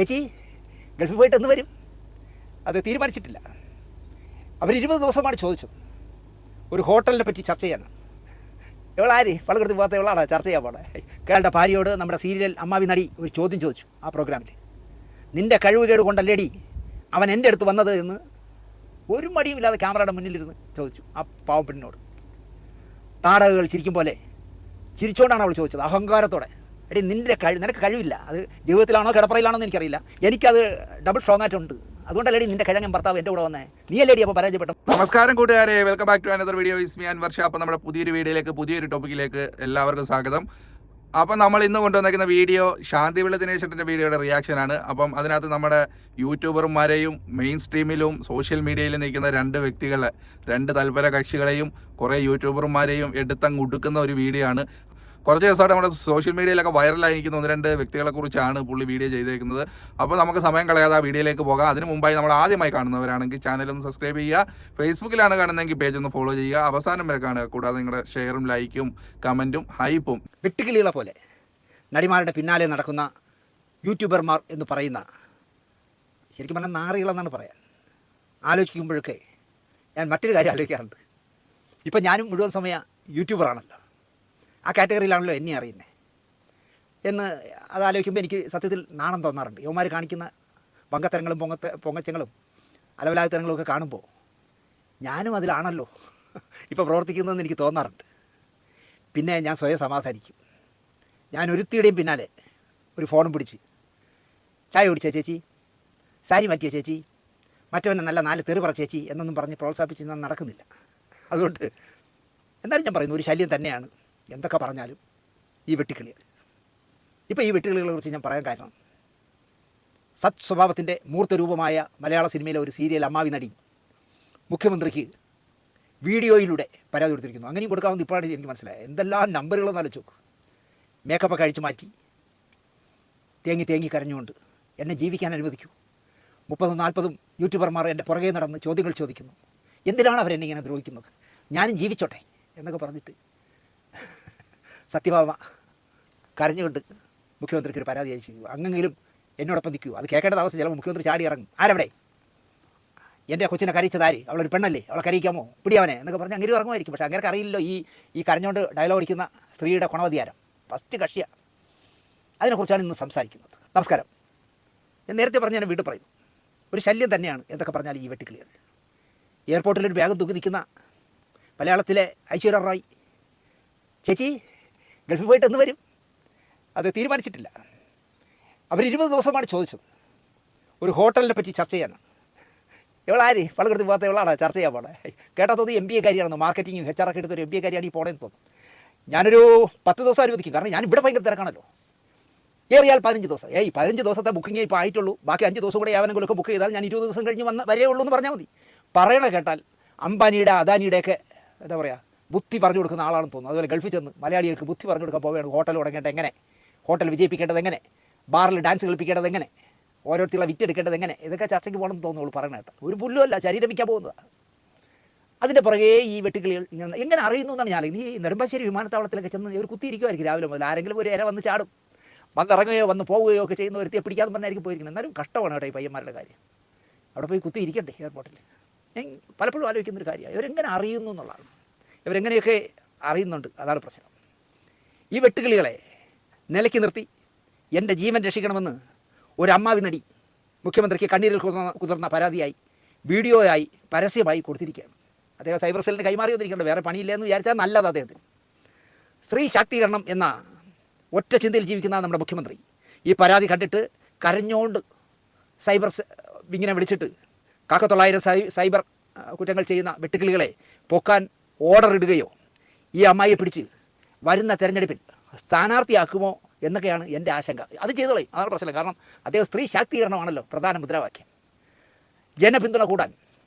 ചേച്ചി ഗൾഫിൽ പോയിട്ട് എന്ന് വരും അത് തീരുമാനിച്ചിട്ടില്ല. അവർ 20 ദിവസമാണ് ചോദിച്ചത്. ഒരു ഹോട്ടലിനെ പറ്റി ചർച്ച ചെയ്യാനാണ്. ഇവളാര് പലകൃതി പോകാത്ത ഇവളാണ് ചർച്ച ചെയ്യാൻ പോണേ. കേരളയുടെ ഭാര്യയോട് നമ്മുടെ സീരിയൽ അമ്മാവി നടി ഒരു ചോദ്യം ചോദിച്ചു ആ പ്രോഗ്രാമിൽ. നിൻ്റെ കഴിവുകേട് കൊണ്ടല്ലേടി അവൻ എൻ്റെ അടുത്ത് വന്നത് എന്ന് ഒരു മടിയുമില്ലാതെ ക്യാമറയുടെ മുന്നിലിരുന്ന് ചോദിച്ചു ആ പാവം പെണ്ണിനോട്. നാടകങ്ങൾ ചിരിക്കും പോലെ ചിരിച്ചുകൊണ്ടാണ് അവൾ ചോദിച്ചത്, അഹങ്കാരത്തോടെ. എടി നിനക്ക് കഴിവില്ല, അത് ജീവിതത്തിലാണോ കിടപ്പറയിലാണോ എന്ന് എനിക്കറിയില്ല, എനിക്കത് ഡബിൾ സ്ട്രോങ് ആയിട്ടുണ്ട്. അതുകൊണ്ടല്ലേടി നിൻ്റെ കിഴങ്ങൻ ഭർത്താവ് എൻ്റെ കൂടെ വന്നേ, നീ അല്ലേടി അപ്പോൾ പരാജയപ്പെട്ടു. നമസ്കാരം കൂട്ടുകാരെ, welcome back to another video. Is me Anwar Shah. അപ്പോൾ നമ്മുടെ പുതിയൊരു വീഡിയോയിലേക്ക്, പുതിയൊരു ടോപ്പിക്കിലേക്ക് എല്ലാവർക്കും സ്വാഗതം. അപ്പം നമ്മൾ ഇന്ന് കൊണ്ടുവന്നിരിക്കുന്ന വീഡിയോ ശാന്തിവിള ദിനേശേട്ടൻ്റെ വീഡിയോയുടെ റിയാക്ഷനാണ്. അപ്പം അതിനകത്ത് നമ്മുടെ യൂട്യൂബർമാരെയും മെയിൻ സ്ട്രീമിലും സോഷ്യൽ മീഡിയയിലും നിൽക്കുന്ന രണ്ട് തൽപര കക്ഷികളെയും കുറേ യൂട്യൂബർമാരെയും എടുത്തങ്ങ് ഉടുക്കുന്ന ഒരു വീഡിയോ ആണ്. കുറച്ച് ദിവസമായിട്ട് നമ്മുടെ സോഷ്യൽ മീഡിയയിലൊക്കെ വൈറലായിരിക്കുന്ന 1-2 വ്യക്തികളെ കുറിച്ചാണ് പുള്ളി വീഡിയോ ചെയ്തേക്കുന്നത്. അപ്പോൾ നമുക്ക് സമയം കളയാതെ ആ വീഡിയോയിലേക്ക് പോകാം. അതിന് മുമ്പായി നമ്മൾ ആദ്യമായി കാണുന്നവരാണെങ്കിൽ ചാനലൊന്ന് സബ്സ്ക്രൈബ് ചെയ്യുക. ഫേസ്ബുക്കിലാണ് കാണുന്നതെങ്കിൽ പേജ് ഒന്ന് ഫോളോ ചെയ്യുക. അവസാനം വരെ കാണുക. കൂടാതെ നിങ്ങളുടെ ഷെയറും ലൈക്കും കമൻറ്റും ഹൈപ്പും. വെട്ടുകിളികളെ പോലെ നടിമാരുടെ പിന്നാലെ നടക്കുന്ന യൂട്യൂബർമാർ എന്ന് പറയുന്ന, ശരിക്കും പറഞ്ഞാൽ നാറികളെന്നാണ് പറയാൻ. ആലോചിക്കുമ്പോഴൊക്കെ ഞാൻ മറ്റൊരു കാര്യം ആലോചിക്കാറുണ്ട്. ഇപ്പം ഞാനും മുഴുവൻ സമയ യൂട്യൂബറാണല്ലോ, ആ കാറ്റഗറിയിലാണല്ലോ എന്നെ അറിയുന്നത് എന്ന് അതാലോചിക്കുമ്പോൾ എനിക്ക് സത്യത്തിൽ നാണം തോന്നാറുണ്ട്. യുവമാർ കാണിക്കുന്ന വങ്കത്തരങ്ങളും പൊങ്ങച്ചങ്ങളും അലവലാത്തരങ്ങളും ഒക്കെ കാണുമ്പോൾ ഞാനും അതിലാണല്ലോ ഇപ്പോൾ പ്രവർത്തിക്കുന്നതെന്ന് എനിക്ക് തോന്നാറുണ്ട്. പിന്നെ ഞാൻ സ്വയം സമാധാനിക്കും. ഞാൻ ഒരുത്തിയുടെയും പിന്നാലെ ഒരു ഫോണും പിടിച്ച് ചായ കുടിച്ച ചേച്ചി, സാരി മാറ്റിയ ചേച്ചി, മറ്റവനെ നല്ല 4 തെറി പറ ചേച്ചി എന്നൊന്നും പറഞ്ഞ് പ്രോത്സാഹിപ്പിച്ച് ഞാൻ നടക്കുന്നില്ല. അതുകൊണ്ട് എന്നാലും ഞാൻ പറയുന്നു, ഒരു ശല്യം തന്നെയാണ് എന്തൊക്കെ പറഞ്ഞാലും ഈ വെട്ടുക്കിളികൾ. ഇപ്പോൾ ഈ വെട്ടുകിളികളെ കുറിച്ച് ഞാൻ പറയാൻ കാരണം, സത് സ്വഭാവത്തിൻ്റെ മൂർത്തരൂപമായ മലയാള സിനിമയിലെ ഒരു സീരിയൽ അമ്മാവി നടി മുഖ്യമന്ത്രിക്ക് വീഡിയോയിലൂടെ പരാതി കൊടുത്തിരിക്കുന്നു. അങ്ങനെയും കൊടുക്കാമെന്ന് ഇപ്പോഴാണ് എനിക്ക് മനസ്സിലായത്. എന്തെല്ലാം നമ്പറുകളെന്ന് ആലോചിച്ച് നോക്കും. മേക്കപ്പൊക്കെ അഴിച്ചു മാറ്റി തേങ്ങി കരഞ്ഞുകൊണ്ട് എന്നെ ജീവിക്കാൻ അനുവദിക്കൂ. 30-40 യൂട്യൂബർമാർ എൻ്റെ പുറകെ നടന്ന് ചോദ്യങ്ങൾ ചോദിക്കുന്നു. എന്തിനാണ് അവരെന്നെ ഇങ്ങനെ ദ്രോഹിക്കുന്നത്, ഞാനും ജീവിച്ചോട്ടെ എന്നൊക്കെ പറഞ്ഞിട്ട് സത്യഭാമ കരഞ്ഞുകൊണ്ട് മുഖ്യമന്ത്രിക്ക് ഒരു പരാതി അയച്ചു. അങ്ങെങ്കിലും എന്നോടൊപ്പം നിൽക്കൂ. അത് കേൾക്കേണ്ട അവസ്ഥ ചിലപ്പോൾ മുഖ്യമന്ത്രി ചാടി ഇറങ്ങും. ആരവിടെ, എൻ്റെ കൊച്ചിനെ കരയിച്ചതാര്, അവളൊരു പെണ്ണല്ലേ, അവളെ കരയിക്കാമോ, പിടിയാവനെ എന്നൊക്കെ പറഞ്ഞ് അങ്ങനെ ഇറങ്ങുമായിരിക്കും. പക്ഷേ അങ്ങനെ അറിയില്ലല്ലോ ഈ കരഞ്ഞുകൊണ്ട് ഡയലോഗ് അടിക്കുന്ന സ്ത്രീയുടെ ഗുണവധികാരം. ഫസ്റ്റ് കക്ഷിയാണ്. അതിനെക്കുറിച്ചാണ് ഇന്ന് സംസാരിക്കുന്നത്. നമസ്കാരം. ഞാൻ നേരത്തെ പറഞ്ഞ് ഞാൻ വീണ്ടും പറയുന്നു, ഒരു ശല്യം തന്നെയാണ് എന്തൊക്കെ പറഞ്ഞാൽ ഈ വെട്ടുക്കിളികൾ. എയർപോർട്ടിലൊരു ബാഗ് തൂക്കി നിൽക്കുന്ന മലയാളത്തിലെ ഐശ്വര്യ റായ് ചേച്ചി ഗൾഫിൽ പോയിട്ട് എന്ന് വരും അത് തീരുമാനിച്ചിട്ടില്ല. അവർ 20 ദിവസമാണ് ചോദിച്ചത്. ഒരു ഹോട്ടലിനെ പറ്റി ചർച്ച ചെയ്യാനാണ്. ഇവളാര് പലകൃതി പോകാത്ത ഇവളാണ് ചർച്ച ചെയ്യാൻ പോണേ. കേട്ടാൽ തോന്നി MBA കാര്യമാണെന്ന്, മാർക്കറ്റിംഗ് HR ഒക്കെ എടുത്തൊരു MBA കാര്യമാണ് ഈ പോണേന്ന് തോന്നും. ഞാനൊരു 10 ദിവസം അനുവദിക്കും, കാരണം ഞാൻ ഇവിടെ ഭയങ്കര തിരക്കാണല്ലോ. ഏറിയാൽ 15 ദിവസം. 15 ദിവസത്തെ ബുക്കിംഗേ ഇപ്പോൾ ആയിട്ടുള്ളൂ. ബാക്കി 5 ദിവസം കൂടെ ഏവനെങ്കിലുമൊക്കെ ബുക്ക് ചെയ്താൽ ഞാൻ 20 ദിവസം കഴിഞ്ഞ് വരേ ഉള്ളൂ എന്ന് പറഞ്ഞാൽ മതി. പറയണ കേട്ടാൽ അംബാനിയുടെ അദാനിയുടെയൊക്കെ എന്താ പറയുക, ബുദ്ധി പറഞ്ഞു കൊടുക്കുന്ന ആളാണെന്ന് തോന്നുന്നു. അതുപോലെ ഗൾഫിൽ ചെന്ന് മലയാളികൾക്ക് ബുദ്ധി പറഞ്ഞു കൊടുക്കാൻ പോവുകയാണ്. ഹോട്ടൽ തുടങ്ങേണ്ടത് എങ്ങനെ, ഹോട്ടൽ വിജയിപ്പിക്കേണ്ടത് എങ്ങനെ, ബാറിൽ ഡാൻസ് കളിപ്പിക്കേണ്ടത് എങ്ങനെ, ഓരോരുത്തരുടെ വിറ്റെടുക്കേണ്ടത് എങ്ങനെ, ഇതൊക്കെ ചർച്ചയ്ക്ക് പോകണമെന്ന് തോന്നുന്നു പറയണ കേട്ടോ. ഒരു പുല്ലുമല്ല, ശരീരം വിൽക്കാൻ പോകുന്നതാണ്. അതിൻ്റെ പുറകെ ഈ വെട്ടുകിളികൾ എങ്ങനെ അറിയുന്നു എന്നാണ് ഞാൻ. ഈ നെടുമ്പാശ്ശേരി വിമാനത്താവളത്തിലൊക്കെ ചെന്ന് ഒരു കുത്തിയിരിക്കുമായിരിക്കും രാവിലെ മുതൽ. ആരെങ്കിലും ഒരു ഇര വന്ന് ചാടും, വന്നിറങ്ങുകയോ വന്ന് പോവുകയോ ഒക്കെ ചെയ്യുന്ന ഒരുത്തിയെ പിടിക്കാതെ പറഞ്ഞായിരിക്കും പോയിരിക്കുന്നത്. എന്നാലും കഷ്ടമാണ് കേട്ടോ ഈ പയ്യന്മാരുടെ കാര്യം. അവിടെ പോയി കുത്തിയിരിക്കണ്ടേ എയർപോർട്ടിൽ. ഞാൻ പലപ്പോഴും ആലോചിക്കുന്നൊരു കാര്യമാണ്, ഇവരെങ്ങനെ അറിയുന്നു എന്നുള്ളതാണ്. ഇവരെങ്ങനെയൊക്കെ അറിയുന്നുണ്ട്, അതാണ് പ്രശ്നം. ഈ വെട്ടുകിളികളെ നിലയ്ക്ക് നിർത്തി എൻ്റെ ജീവൻ രക്ഷിക്കണമെന്ന് ഒരു അമ്മാവി നടി മുഖ്യമന്ത്രിക്ക് കണ്ണീരിൽ കുതിർന്ന പരാതിയായി വീഡിയോയായി പരസ്യമായി കൊടുത്തിരിക്കുകയാണ്. അദ്ദേഹം സൈബർ സെല്ലിന് കൈമാറി വന്നിരിക്കേണ്ട, വേറെ പണിയില്ലെന്ന് വിചാരിച്ചാൽ നല്ലത് അദ്ദേഹത്തിന്. സ്ത്രീ ശാക്തീകരണം എന്ന ഒറ്റ ചിന്തയിൽ ജീവിക്കുന്ന നമ്മുടെ മുഖ്യമന്ത്രി ഈ പരാതി കണ്ടിട്ട് കരഞ്ഞുകൊണ്ട് സൈബർ ഇങ്ങനെ വിളിച്ചിട്ട് 900 സൈബർ കുറ്റങ്ങൾ ചെയ്യുന്ന വെട്ടുകിളികളെ പൊക്കാൻ ഓർഡർ ഇടുകയോ ഈ അമ്മായിയെ പിടിച്ച് വരുന്ന തെരഞ്ഞെടുപ്പിൽ സ്ഥാനാർത്ഥിയാക്കുമോ എന്നൊക്കെയാണ് എൻ്റെ ആശങ്ക. അത് ചെയ്തോളേ, അതാണ് പ്രശ്നം. കാരണം അദ്ദേഹം സ്ത്രീ ശാക്തീകരണമാണല്ലോ പ്രധാന മുദ്രാവാക്യം. ജനപിന്തുണ കൂടാൻ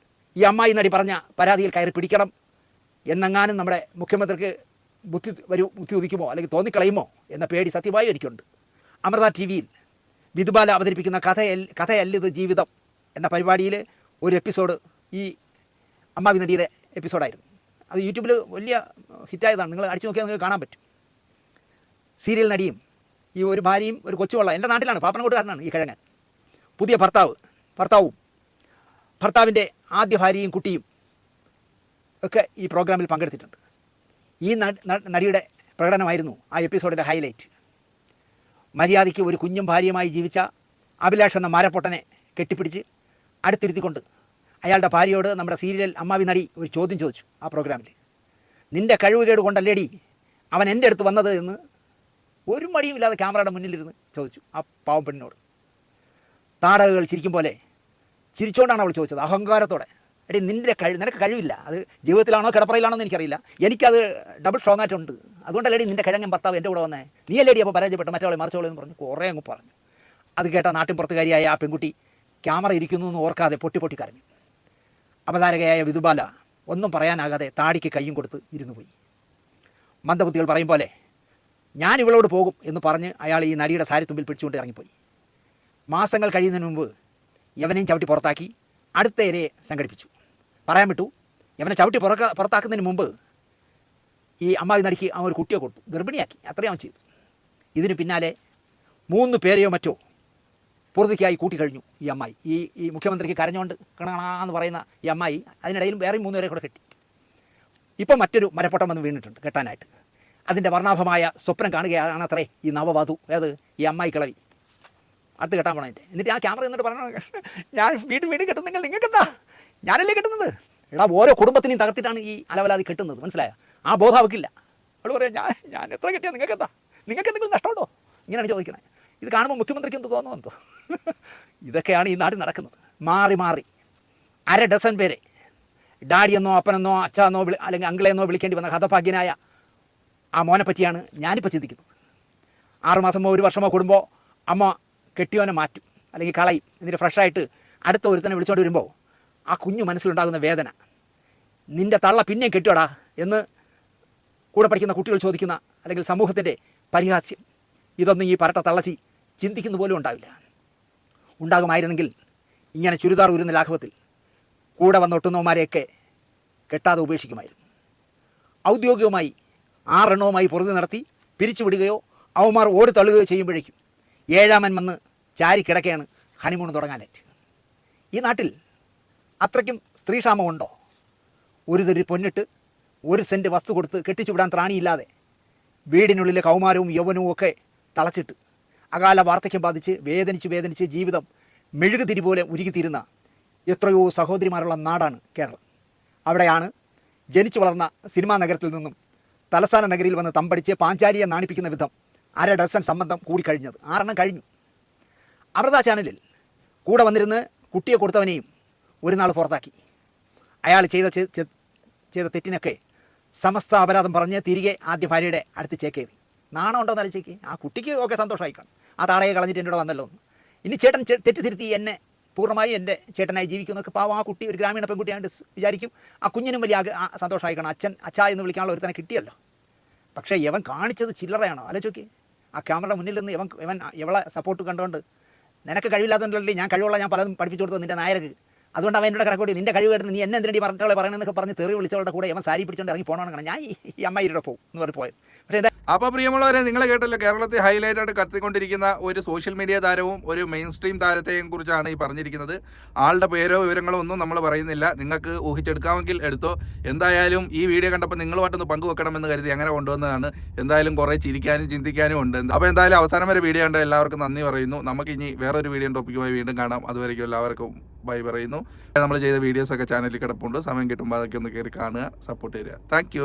ഈ അമ്മായി നടി പറഞ്ഞ പരാതിയിൽ കയറി പിടിക്കണം എന്നെങ്ങാനും നമ്മുടെ മുഖ്യമന്ത്രിക്ക് ബുദ്ധി ഉദിക്കുമോ അല്ലെങ്കിൽ തോന്നിക്കളയുമോ എന്ന പേടി സത്യമായും എനിക്കുണ്ട്. അമൃത TV-യിൽ വിധുബാല അവതരിപ്പിക്കുന്ന കഥയല്ലിത് ജീവിതം എന്ന പരിപാടിയിൽ ഒരു എപ്പിസോഡ് ഈ അമ്മാവി നടിയുടെ എപ്പിസോഡായിരുന്നു. അത് യൂട്യൂബിൽ വലിയ ഹിറ്റായതാണ്. നിങ്ങൾ അടിച്ചു നോക്കിയാൽ നിങ്ങൾക്ക് കാണാൻ പറ്റും. സീരിയൽ നടിയും ഈ ഒരു ഭാര്യയും ഒരു കൊച്ചുവെള്ളം, എൻ്റെ നാട്ടിലാണ്, പാപ്പനംകോട്ടുകാരനാണ് ഈ കിഴങ്ങൻ. പുതിയ ഭർത്താവിൻ്റെ ആദ്യ ഭാര്യയും കുട്ടിയും ഒക്കെ ഈ പ്രോഗ്രാമിൽ പങ്കെടുത്തിട്ടുണ്ട്. ഈ നടിയുടെ പ്രകടനമായിരുന്നു ആ എപ്പിസോഡിൻ്റെ ഹൈലൈറ്റ്. മര്യാദയ്ക്ക് ഒരു കുഞ്ഞും ഭാര്യയുമായി ജീവിച്ച അഭിലാഷ് എന്ന മാരപ്പൊട്ടനെ കെട്ടിപ്പിടിച്ച് അടുത്തിരുത്തിക്കൊണ്ട് അയാളുടെ ഭാര്യയോട് നമ്മുടെ സീരിയൽ അമ്മാവി നടി ഒരു ചോദ്യം ചോദിച്ചു ആ പ്രോഗ്രാമിൽ. നിൻ്റെ കഴിവുകേട് കൊണ്ടല്ലേടി അവൻ എൻ്റെ അടുത്ത് വന്നത് എന്ന് ഒരു മടിയുമില്ലാതെ ക്യാമറയുടെ മുന്നിലിരുന്ന് ചോദിച്ചു ആ പാവം പെണ്ണിനോട്. താടകകൾ ചിരിക്കും പോലെ ചിരിച്ചുകൊണ്ടാണ് അവൾ ചോദിച്ചത്, അഹങ്കാരത്തോടെ. എടി നിനക്ക് കഴിവില്ല, അത് ജീവിതത്തിലാണോ കിടപ്പറയിലാണോ എന്ന് എനിക്കറിയില്ല, എനിക്കത് ഡബിൾ സ്ട്രോങ് ആയിട്ടുണ്ട്, അതുകൊണ്ടല്ലേടി നിൻ്റെ കിഴങ്ങൻ ഭർത്താവ് എൻ്റെ കൂടെ വന്നേ, നീ അല്ലേടി അപ്പോൾ പരാജയപ്പെട്ട് മറ്റവളെ മറിച്ചോളെ എന്ന് പറഞ്ഞു കുറേ അങ്ങ് പറഞ്ഞു. അത് കേട്ട നാട്ടിൻപുറത്തുകാരിയായ ആ പെൺകുട്ടി ക്യാമറ ഇരിക്കുന്നു എന്ന് ഓർക്കാതെ പൊട്ടി കരഞ്ഞു. അവതാരകയായ വിധുബാല ഒന്നും പറയാനാകാതെ താടിക്ക് കയ്യും കൊടുത്ത് ഇരുന്നു പോയി. മന്ദബുദ്ധികൾ പറയും പോലെ ഞാൻ ഇവളോട് പോകും എന്ന് പറഞ്ഞ് അയാൾ ഈ നടിയുടെ സാരിത്തുമ്പിൽ പിടിച്ചുകൊണ്ട് ഇറങ്ങിപ്പോയി. മാസങ്ങൾ കഴിയുന്നതിന് മുമ്പ് യവനെയും ചവിട്ടി പുറത്താക്കി അടുത്ത ഇരയെ സംഘടിപ്പിച്ചു. പറയാൻ വിട്ടു, യവനെ ചവിട്ടി പുറത്താക്കുന്നതിന് മുമ്പ് ഈ അമ്മാവി നടിക്ക് അവൻ ഒരു കുട്ടിയെ കൊടുത്തു, ഗർഭിണിയാക്കി. അത്രയും അവൻ ചെയ്തു. ഇതിന് പിന്നാലെ 3 പേരെയോ മറ്റോ പൊറുതിക്കായി കൂട്ടിക്കഴിഞ്ഞു ഈ അമ്മായി. ഈ മുഖ്യമന്ത്രിക്ക് കരഞ്ഞുകൊണ്ട് കണകണാന്ന് പറയുന്ന ഈ അമ്മായി അതിനിടയിലും വേറെയും 3 പേരെ കൂടെ കെട്ടി. ഇപ്പം മറ്റൊരു മരപ്പൊട്ടം വന്ന് വീണിട്ടുണ്ട് കെട്ടാനായിട്ട്. അതിൻ്റെ വർണ്ണാഭമായ സ്വപ്നം കാണുകയാണ് അത്രേ ഈ നവവധു, ഏത് ഈ അമ്മായി കിളവി. അടുത്ത് കെട്ടാൻ പോണതിൻ്റെ. എന്നിട്ട് ആ ക്യാമറ എന്നിട്ട് പറഞ്ഞു, ഞാൻ വീണ്ടും കെട്ടുന്നെങ്കിൽ നിങ്ങൾക്കെന്താ, ഞാനല്ലേ കെട്ടുന്നത്. എടാ ഓരോ കുടുംബത്തിനെയും തകർത്തിട്ടാണ് ഈ അലവലാതി കെട്ടുന്നത്, മനസ്സിലായ? ആ ബോധം അവക്കില്ല. അവൾ പറയാം, ഞാൻ എത്ര കെട്ടിയാൽ നിങ്ങൾക്കെന്താ, നിങ്ങൾക്ക് എന്തെങ്കിലും നഷ്ടമുണ്ടോ, ഇങ്ങനെയാണ് ചോദിക്കണേ. ഇത് കാണുമ്പോൾ മുഖ്യമന്ത്രിക്ക് എന്ത് തോന്നുമെന്തോ. ഇതൊക്കെയാണ് ഈ നാട്ടിൽ നടക്കുന്നത്. മാറി അര ഡസൻ പേരെ ഡാഡിയെന്നോ അപ്പനെന്നോ അച്ഛനെന്നോ അല്ലെങ്കിൽ അങ്കിളെന്നോ വിളിക്കേണ്ടി വന്ന ഹതഭാഗ്യനായ ആ മോനെ പറ്റിയാണ് ഞാനിപ്പോൾ ചിന്തിക്കുന്നത്. 6 മാസമോ 1 വർഷമോ കൂടുമ്പോൾ അമ്മ കെട്ടിയോനെ മാറ്റും അല്ലെങ്കിൽ കളയും. എന്നിട്ട് ഫ്രഷായിട്ട് അടുത്ത ഒരുത്തനെ വിളിച്ചുകൊണ്ട് വരുമ്പോൾ ആ കുഞ്ഞു മനസ്സിലുണ്ടാകുന്ന വേദന, നിൻ്റെ തള്ള പിന്നെയും കെട്ടിയോടാ എന്ന് കൂടെ പഠിക്കുന്ന കുട്ടികൾ ചോദിക്കുന്ന അല്ലെങ്കിൽ സമൂഹത്തിൻ്റെ പരിഹാസ്യം, ഇതൊന്നും ഈ പരട്ട തള്ളച്ചി ചിന്തിക്കുന്ന പോലും ഉണ്ടാവില്ല. ഉണ്ടാകുമായിരുന്നെങ്കിൽ ഇങ്ങനെ ചുരിദാർ ഉരുന്ന ലാഘവത്തിൽ കൂടെ വന്നൊട്ടുന്നവന്മാരെയൊക്കെ കെട്ടാതെ ഉപേക്ഷിക്കുമായിരുന്നു. ഔദ്യോഗികമായി 6 എണ്ണവുമായി പൊറുതി നടത്തി പിരിച്ചുവിടുകയോ അവന്മാർ ഓടി തള്ളുകയോ ചെയ്യുമ്പോഴേക്കും 7-ാമൻ വന്ന് ചാരി കിടക്കുകയാണ് ഹണിമൂൺ തുടങ്ങാനായിട്ട്. ഈ നാട്ടിൽ അത്രയ്ക്കും സ്ത്രീക്ഷാമമുണ്ടോ? ഒരു തരി പൊന്നിട്ട് 1 സെൻറ്റ് വസ്തു കൊടുത്ത് കെട്ടിച്ചുവിടാൻ ത്രാണിയില്ലാതെ വീടിനുള്ളിലെ കൗമാരവും യൗവനവും ഒക്കെ തളച്ചിട്ട് അകാല വാർദ്ധക്യം ബാധിച്ച് വേദനിച്ച് ജീവിതം മെഴുകുതിരി പോലെ ഉരുകിത്തീരുന്ന എത്രയോ സഹോദരിമാരുള്ള നാടാണ് കേരളം. അവിടെയാണ് ജനിച്ചു വളർന്ന സിനിമാ നഗരത്തിൽ നിന്നും തലസ്ഥാന നഗരിയിൽ വന്ന് തമ്പടിച്ച് പാഞ്ചാലിയെ നാണിപ്പിക്കുന്ന വിധം 1/2 ഡസൻ സംബന്ധം കൂടിക്കഴിഞ്ഞത്. 6 എണ്ണം കഴിഞ്ഞു. അമൃത ചാനലിൽ കൂടെ വന്നിരുന്ന് കുട്ടിയെ കൊടുത്തവനെയും ഒരു നാൾ പുറത്താക്കി. അയാൾ ചെയ്ത തെറ്റിനൊക്കെ സമസ്ത അപരാധം പറഞ്ഞ് തിരികെ ആദ്യ ഭാര്യയുടെ അടുത്ത് ചേക്കേറി. നാണം ഉണ്ടോ എന്ന് ആലോചിക്ക്. ആ കുട്ടിക്ക് ഒക്കെ സന്തോഷമായി കാണും, ആ താടയെ കളഞ്ഞിട്ട് എന്നോട് വന്നല്ലോ എന്ന്. ഇനി ചേട്ടൻ തെറ്റ് തിരുത്തി എന്നെ പൂർണ്ണമായും എൻ്റെ ചേട്ടനായി ജീവിക്കുന്നൊക്കെ പാവം ആ കുട്ടി ഒരു ഗ്രാമീണ പെൺകുട്ടിയായിട്ട് വിചാരിക്കും. ആ കുഞ്ഞിനും വലിയ സന്തോഷമായി കാണും. അച്ഛ എന്ന് വിളിക്കാനുള്ള ഒരുത്തനെ കിട്ടിയല്ലോ. പക്ഷേ ഇവൻ കാണിച്ചത് ചില്ലറയാണോ ആലോചിക്ക്. ആ ക്യാമറയുടെ മുന്നിൽ നിന്ന് ഇവളെ സപ്പോർട്ട് കണ്ടുകൊണ്ട്, നിനക്ക് കഴിവില്ലാത്തതുകൊണ്ടല്ലേ ഞാൻ കഴിവുള്ള ഞാൻ പലതും പഠിപ്പിച്ചു കൊടുത്തത് നിൻ്റെ നായർക്ക്, അതുകൊണ്ട് അവൻ എന്നോട് കിടക്കൂടി നിൻ്റെ കഴിവ് കേട്ടിട്ട് നീ എന്നെ എന്തിനടി പറഞ്ഞവളെ പറയണമെന്നൊക്കെ പറഞ്ഞ് തെറി വിളിച്ചവളുടെ കൂടെ അവൻ സാരി പിടിച്ചുകൊണ്ട് ഇറങ്ങി പോകണമെന്നാണ് ഞാൻ ഈ അമ്മായിയുടെ പോകും എന്ന് പറഞ്ഞ് പോയത്. പക്ഷേ അപ്പോൾ പ്രിയമുള്ളവരെ, നിങ്ങൾ കേട്ടല്ലോ, കേരളത്തിൽ ഹൈലൈറ്റ് ആയിട്ട് കത്തിക്കൊണ്ടിരിക്കുന്ന ഒരു സോഷ്യൽ മീഡിയ താരവും ഒരു മെയിൻ സ്ട്രീം താരത്തെയും കുറിച്ചാണ് ഈ പറഞ്ഞിരിക്കുന്നത്. ആളുടെ പേരോ വിവരങ്ങളോ ഒന്നും നമ്മൾ പറയുന്നില്ല, നിങ്ങൾക്ക് ഊഹിച്ചെടുക്കാമെങ്കിൽ എടുത്തോ. എന്തായാലും ഈ വീഡിയോ കണ്ടപ്പോൾ നിങ്ങളുമായിട്ടൊന്ന് പങ്കുവെക്കണമെന്ന് കരുതി അങ്ങനെ കൊണ്ടുവന്നതാണ്. എന്തായാലും കുറേ ചിരിക്കാനും ചിന്തിക്കാനും ഉണ്ട്. അപ്പോൾ എന്തായാലും അവസാനം വരെ വീഡിയോ കണ്ട എല്ലാവർക്കും നന്ദി പറയുന്നു. നമുക്ക് ഇനി വേറൊരു വീഡിയോ ടോപ്പിക്കുമായി വീണ്ടും കാണാം. അതുവരെയ്ക്കും എല്ലാവർക്കും ബൈ പറയുന്നു. നമ്മൾ ചെയ്ത വീഡിയോസൊക്കെ ചാനലിൽ കിടപ്പുണ്ട്, സമയം കിട്ടുമ്പോൾ അതൊക്കെ ഒന്ന് കയറി കാണുക, സപ്പോർട്ട് ചെയ്യുക. താങ്ക്